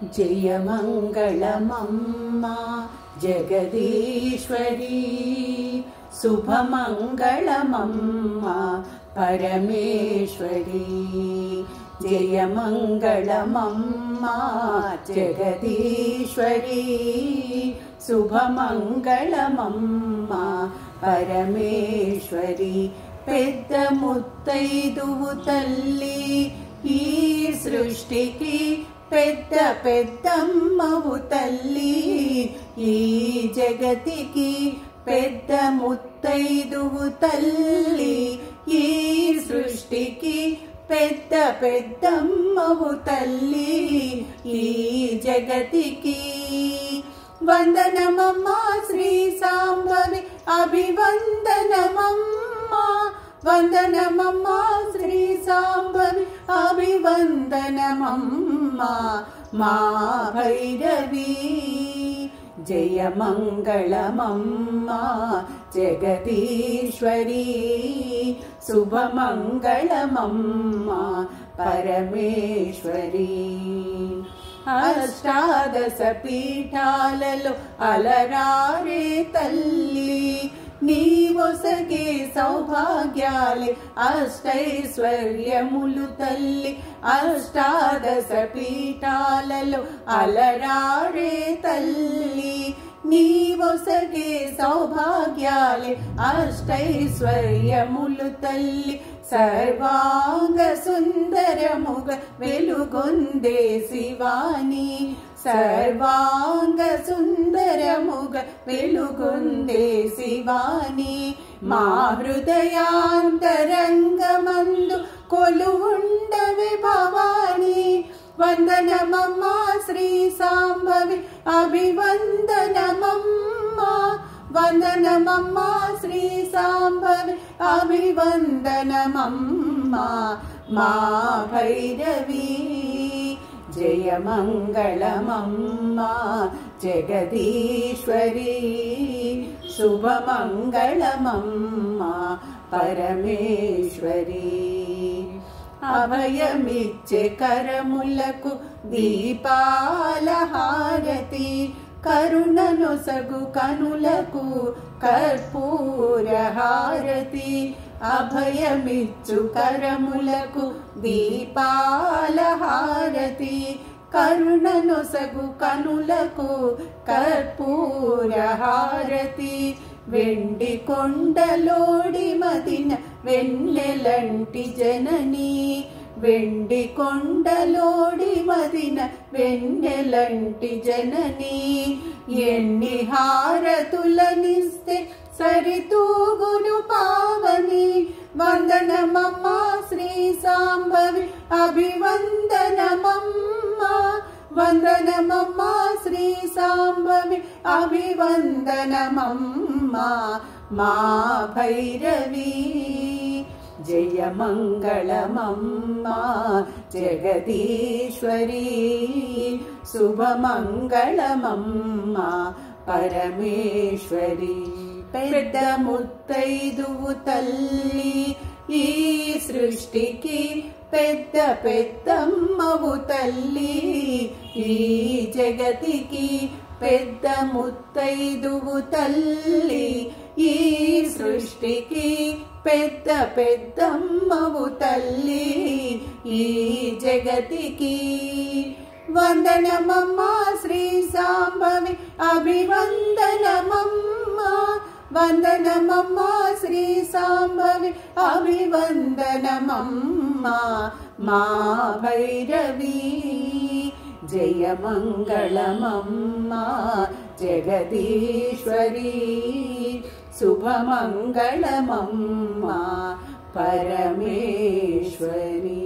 जयमङ्गलमम्मा जगदीश्वरी शुभमङ्गलमम्मा परमेश्वरी जयमङ्गलमम्मा जगदीश्वरी शुभमङ्गलमम्मा परमेश्वरी పెద్ద ముత్తైదువు తల్లి ఈ సృష్టికి పెద్ద పెద్దమ్మవు తల్లి ఈ జగతికి పెద్ద ముత్తైదువు తల్లి ఈ సృష్టికి పెద్ద పెద్దమ్మవు తల్లి ఈ జగతికి వందనమమ్మా శ్రీ సాంబవి అభివందనమమ్మా వందనమమ్మా శ్రీ సాంబవి అభివందనమమ్మా మా భైరవి జయమంగళమమ్మా జగదీశ్వరీ శుభమంగళమమ్మా పరమేశ్వరీ అష్టాదశ పీఠాలలో అలరారే తల్లి నీవొసగే సౌభాగ్యాలే అష్టైశ్వర్యములు తల్లి అష్టాదశ పీఠాలలో అలరారే తల్లి నీవొసగే సౌభాగ్యాలే అష్టైశ్వర్యములు తల్లి సర్వాంగ సుందరముగ వెలుగొందే శివాని సర్వాంగ సుందరముగ వెలుగొందే శివాని మా హృదయాంతరంగమందు కొలువుండవే భవాని వందనమమ్మా శ్రీ సాంబవి అభివందనమమ్మా వందనమమ్మా శ్రీ సాంబవి అభివందనమమ్మా మా భైరవి జయమంగళమమ్మా జగదీశ్వరీ శుభమంగళమమ్మా పరమేశ్వరీ అభయమిచ్చే కరములకు దీపాల హారతి కరుణనొసగు కనులకు కర్పూర హారతి అభయమిచ్చు కరములకు దీపాల హారతి కరుణనొసగు కనులకు కర్పూర హారతి వెండి కొండలోడి మదిన వెన్నెలంటి జనని వెండి కొండలోడి మదిన వెన్నెలంటి జనని ఎన్ని హారతులనిస్తే సరితూగును పావని వందనమమ్మా శ్రీ సాంబవి అభివందనమమ్మా వందనమమ్మా శ్రీ సాంబవి అభివందనమమ్మా మా భైరవి జయమంగళమమ్మా జగదీశ్వరీ శుభమంగళమమ్మా పరమేశ్వరీ పెద్ద ముత్తైదువు తల్లి ఈ సృష్టికి పెద్ద పెద్దమ్మవు తల్లి ఈ జగతికి పెద్ద ముత్తైదువు తల్లి ఈ సృష్టికి పెద్ద పెద్దమ్మవు తల్లి ఈ జగతికి వందనమమ్మా శ్రీ సాంబవి అభివందనమమ్మా వందనమమ్మా శ్రీ సాంబవి అభివందనమమ్మా మా భైరవి జయమంగళమమ్మా జగదీశ్వరీ శుభమంగళమమ్మా పరమేశ్వరీ